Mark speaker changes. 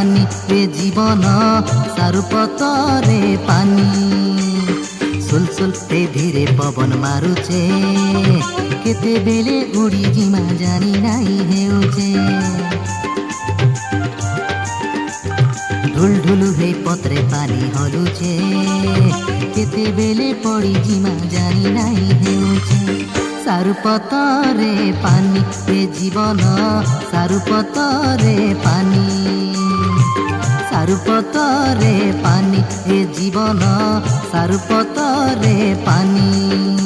Speaker 1: पानी ए जीवन सारुपतरे पानी सुलसुल धीरे पवन मारुचे केते बेले उड़ी जिमा जानी नाई हेउचे ढुलढुलु हे पत्रे पानी हलुचे केते बेले पड़ी जिमा जानी नाई हेउचे सारुपतरे पानी ए जीवन सारुपतरे पानी सारुपतरे पानी ए जीवन सारुपतरे पानी।